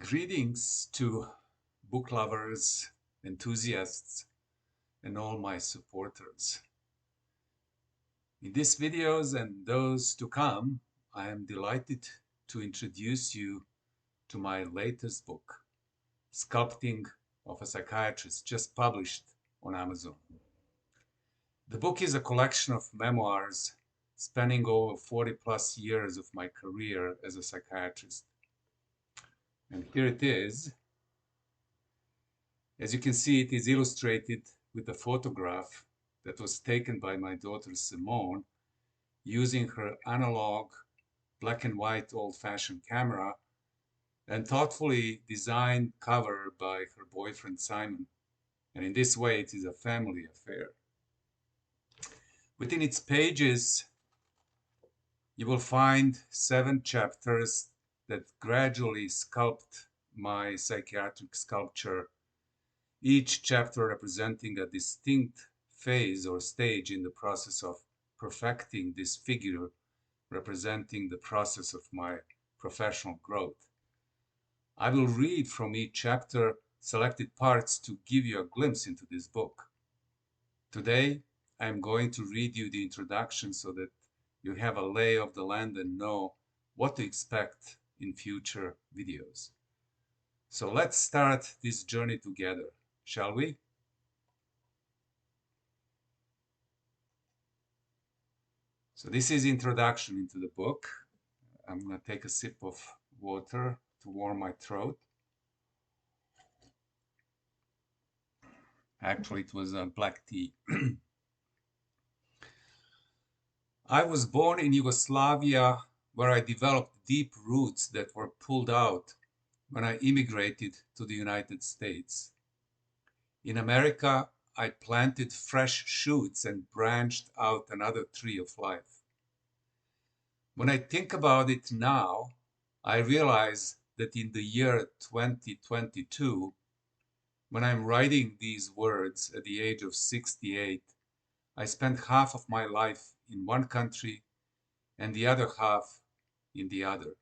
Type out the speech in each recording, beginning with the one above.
Greetings to book lovers, enthusiasts, and all my supporters. In these videos and those to come, I am delighted to introduce you to my latest book, Sculpting of a Psychiatrist, just published on Amazon. The book is a collection of memoirs spanning over 40 plus years of my career as a psychiatrist. And here it is. As you can see, it is illustrated with a photograph that was taken by my daughter Simone using her analog black and white old-fashioned camera and thoughtfully designed cover by her boyfriend Simon. And in this way, it is a family affair. Within its pages, you will find 7 chapters that gradually sculpt my psychiatric sculpture, each chapter representing a distinct phase or stage in the process of perfecting this figure, representing the process of my professional growth. I will read from each chapter selected parts to give you a glimpse into this book. Today, I am going to read you the introduction so that you have a lay of the land and know what to expect in future videos. So let's start this journey together, shall we? So this is introduction into the book. I'm going to take a sip of water to warm my throat. Actually, it was black tea. I was born in Yugoslavia, where I developed deep roots that were pulled out when I immigrated to the United States. In America, I planted fresh shoots and branched out another tree of life. When I think about it now, I realize that in the year 2022, when I'm writing these words at the age of 68, I spent half of my life in one country and the other half in the other.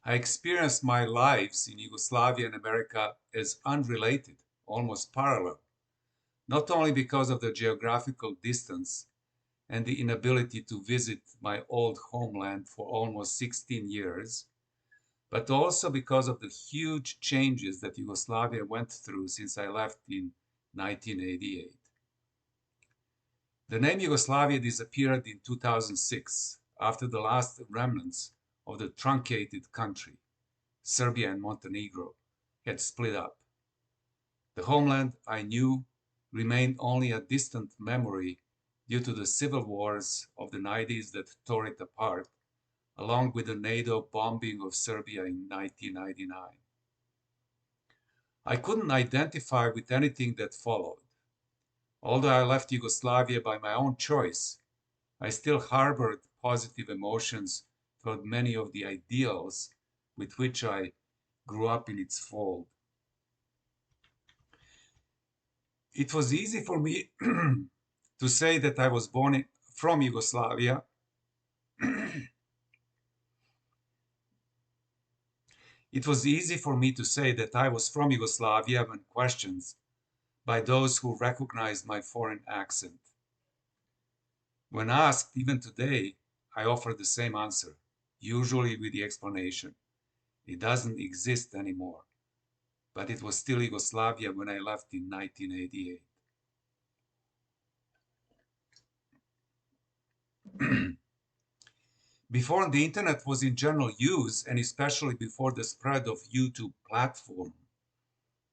I experienced my lives in Yugoslavia and America as unrelated, almost parallel, not only because of the geographical distance and the inability to visit my old homeland for almost 16 years, but also because of the huge changes that Yugoslavia went through since I left in 1988. The name Yugoslavia disappeared in 2006 after the last remnants of the truncated country, Serbia and Montenegro, had split up. The homeland I knew remained only a distant memory due to the civil wars of the 90s that tore it apart, along with the NATO bombing of Serbia in 1999. I couldn't identify with anything that followed. Although I left Yugoslavia by my own choice, I still harbored positive emotions toward many of the ideals with which I grew up in its fold. It was easy for me to say that I was born from Yugoslavia. It was easy for me to say that I was from Yugoslavia when questioned by those who recognized my foreign accent. When asked, even today, I offer the same answer, usually with the explanation, it doesn't exist anymore, but it was still Yugoslavia when I left in 1988. Before the internet was in general use, and especially before the spread of YouTube platform,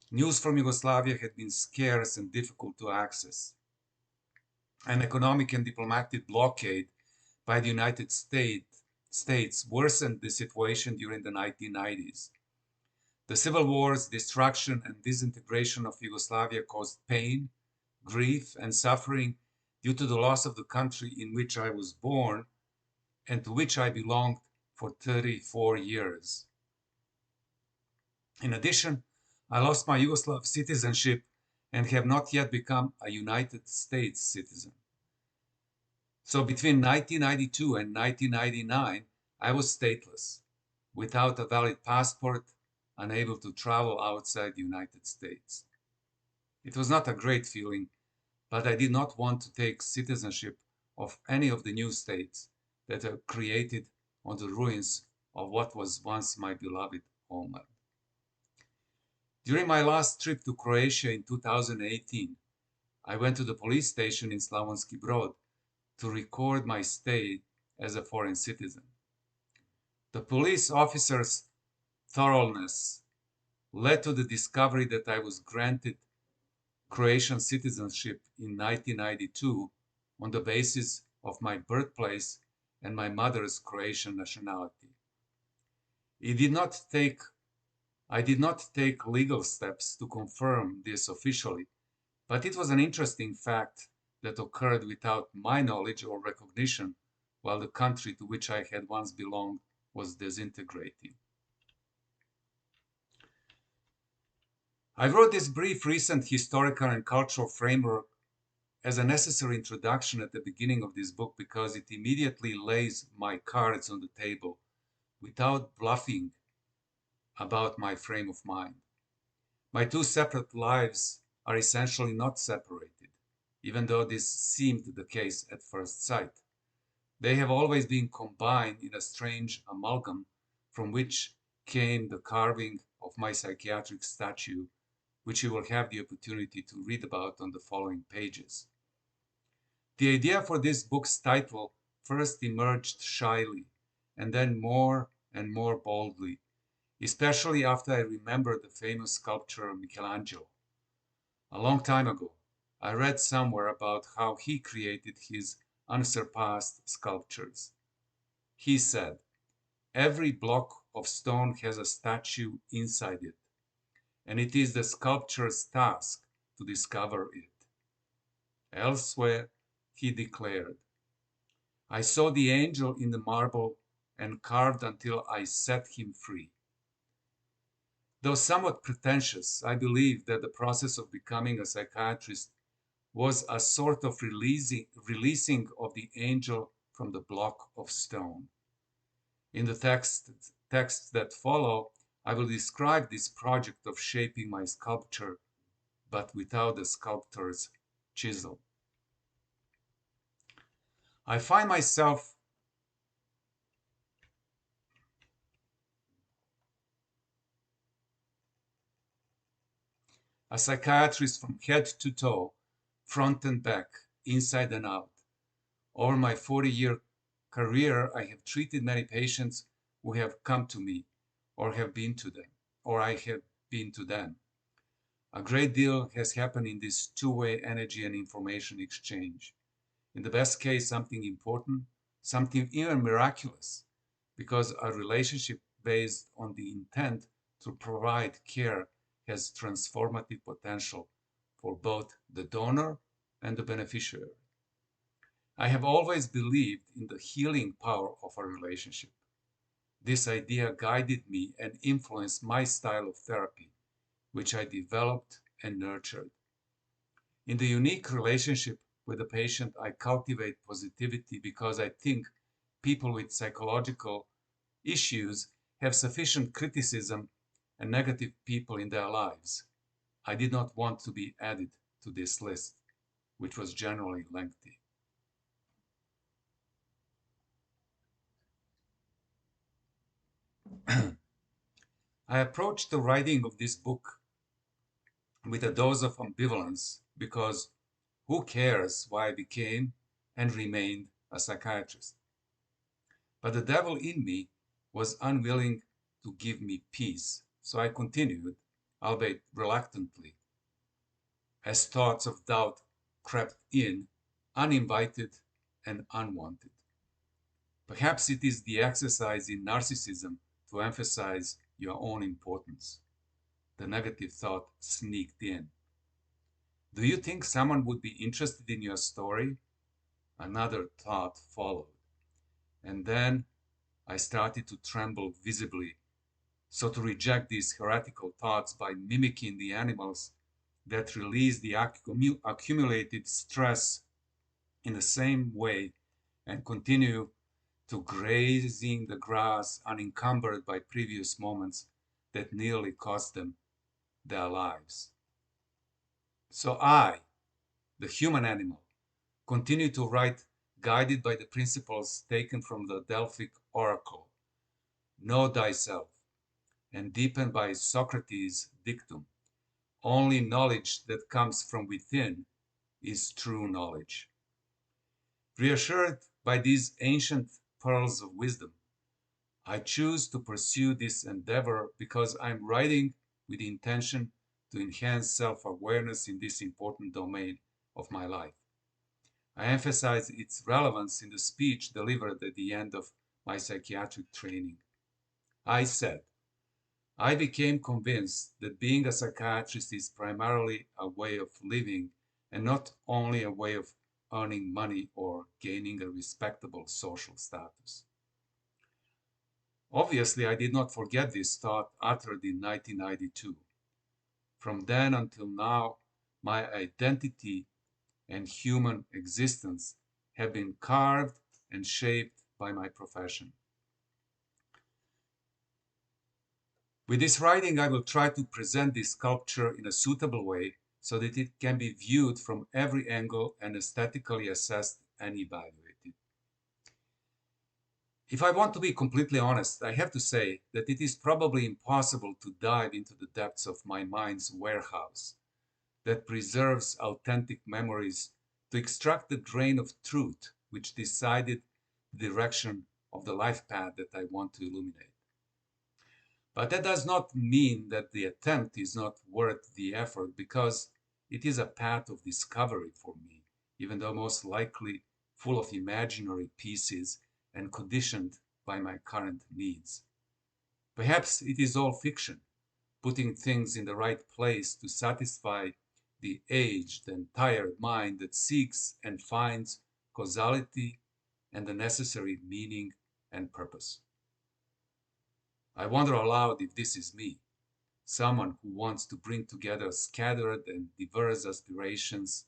news from Yugoslavia had been scarce and difficult to access. An economic and diplomatic blockade by the United States worsened the situation during the 1990s. The civil wars, destruction, and disintegration of Yugoslavia caused pain, grief, and suffering due to the loss of the country in which I was born and to which I belonged for 34 years. In addition, I lost my Yugoslav citizenship and have not yet become a United States citizen. So between 1992 and 1999, I was stateless. without a valid passport, unable to travel outside the United States. It was not a great feeling, but I did not want to take citizenship of any of the new states that are created on the ruins of what was once my beloved homeland. During my last trip to Croatia in 2018, I went to the police station in Slavonski Brod to record my stay as a foreign citizen. The police officer's thoroughness led to the discovery that I was granted Croatian citizenship in 1992 on the basis of my birthplace and my mother's Croatian nationality. I did not take legal steps to confirm this officially, but it was an interesting fact that occurred without my knowledge or recognition while the country to which I had once belonged was disintegrating. I wrote this brief recent historical and cultural framework as a necessary introduction at the beginning of this book because it immediately lays my cards on the table without bluffing about my frame of mind. My two separate lives are essentially not separated, even though this seemed the case at first sight. They have always been combined in a strange amalgam from which came the carving of my psychiatric statue, which you will have the opportunity to read about on the following pages. The idea for this book's title first emerged shyly, and then more and more boldly, especially after I remembered the famous sculptor Michelangelo. A long time ago, I read somewhere about how he created his unsurpassed sculptures. He said, "Every block of stone has a statue inside it, and it is the sculptor's task to discover it." Elsewhere, he declared, "I saw the angel in the marble and carved until I set him free." Though somewhat pretentious, I believe that the process of becoming a psychiatrist was a sort of releasing of the angel from the block of stone. In the texts that follow, I will describe this project of shaping my sculpture, but without the sculptor's chisel. I find myself a psychiatrist from head to toe, front and back, inside and out. Over my 40-year career, I have treated many patients who have come to me or have been to them, or I have been to them. A great deal has happened in this two-way energy and information exchange. In the best case, something important, something even miraculous, because a relationship based on the intent to provide care has transformative potential for both the donor and the beneficiary. I have always believed in the healing power of a relationship. This idea guided me and influenced my style of therapy, which I developed and nurtured. In the unique relationship with the patient, I cultivate positivity because I think people with psychological issues have sufficient criticism and negative people in their lives. I did not want to be added to this list, which was generally lengthy. I approached the writing of this book with a dose of ambivalence because who cares why I became and remained a psychiatrist? But the devil in me was unwilling to give me peace, so I continued, albeit reluctantly, as thoughts of doubt crept in, uninvited and unwanted. Perhaps it is the exercise in narcissism to emphasize your own importance. The negative thought sneaked in. Do you think someone would be interested in your story? Another thought followed. And then I started to tremble visibly. So to reject these heretical thoughts by mimicking the animals that release the accumulated stress in the same way and continue to grazing the grass unencumbered by previous moments that nearly cost them their lives. So I, the human animal, continue to write guided by the principles taken from the Delphic oracle, know thyself, and deepened by Socrates' dictum, only knowledge that comes from within is true knowledge. Reassured by these ancient pearls of wisdom, I choose to pursue this endeavor because I'm writing with the intention to enhance self-awareness in this important domain of my life. I emphasize its relevance in the speech delivered at the end of my psychiatric training. I said, I became convinced that being a psychiatrist is primarily a way of living and not only a way of earning money or gaining a respectable social status. Obviously, I did not forget this thought uttered in 1992. From then until now, my identity and human existence have been carved and shaped by my profession. With this writing, I will try to present this sculpture in a suitable way so that it can be viewed from every angle and aesthetically assessed and evaluated. If I want to be completely honest, I have to say that it is probably impossible to dive into the depths of my mind's warehouse that preserves authentic memories to extract the grain of truth which decided the direction of the life path that I want to illuminate. But that does not mean that the attempt is not worth the effort, because it is a path of discovery for me, even though most likely full of imaginary pieces and conditioned by my current needs. Perhaps it is all fiction, putting things in the right place to satisfy the aged and tired mind that seeks and finds causality and the necessary meaning and purpose. I wonder aloud if this is me, someone who wants to bring together scattered and diverse aspirations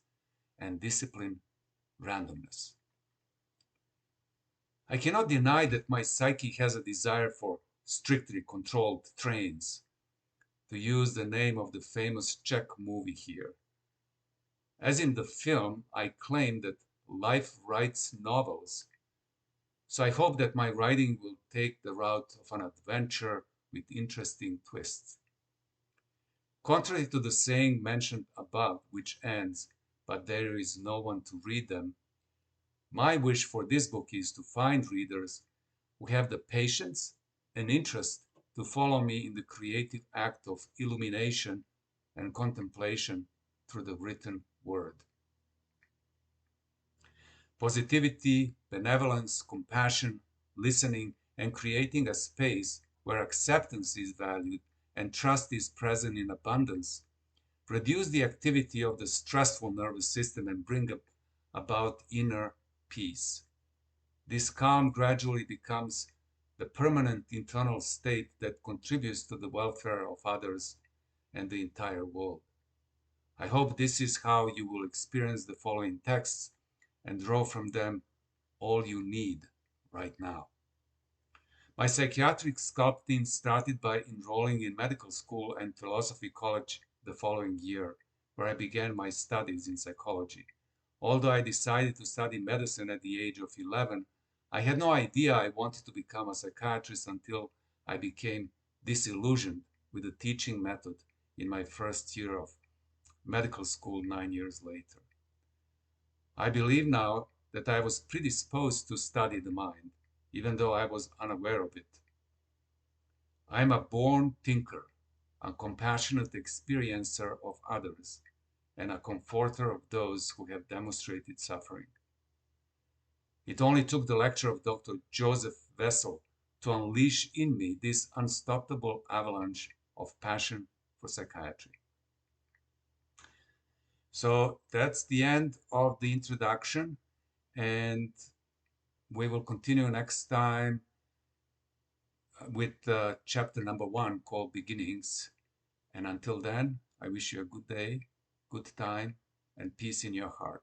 and discipline randomness. I cannot deny that my psyche has a desire for strictly controlled trains, to use the name of the famous Czech movie here. As in the film, I claim that life writes novels, so I hope that my writing will take the route of an adventure with interesting twists. Contrary to the saying mentioned above, which ends, but there is no one to read them, my wish for this book is to find readers who have the patience and interest to follow me in the creative act of illumination and contemplation through the written word. Positivity, benevolence, compassion, listening, and creating a space where acceptance is valued and trust is present in abundance reduce the activity of the stressful nervous system and bring about inner peace. This calm gradually becomes the permanent internal state that contributes to the welfare of others and the entire world. I hope this is how you will experience the following texts and draw from them all you need right now. My psychiatric sculpting started by enrolling in medical school and philosophy college the following year, where I began my studies in psychology. Although I decided to study medicine at the age of 11, I had no idea I wanted to become a psychiatrist until I became disillusioned with the teaching method in my first year of medical school 9 years later. I believe now that I was predisposed to study the mind, even though I was unaware of it. I am a born thinker, a compassionate experiencer of others, and a comforter of those who have demonstrated suffering. It only took the lecture of Dr. Joseph Wessel to unleash in me this unstoppable avalanche of passion for psychiatry. So that's the end of the introduction, and we will continue next time with chapter number 1 called Beginnings. And until then, I wish you a good day, good time, and peace in your heart.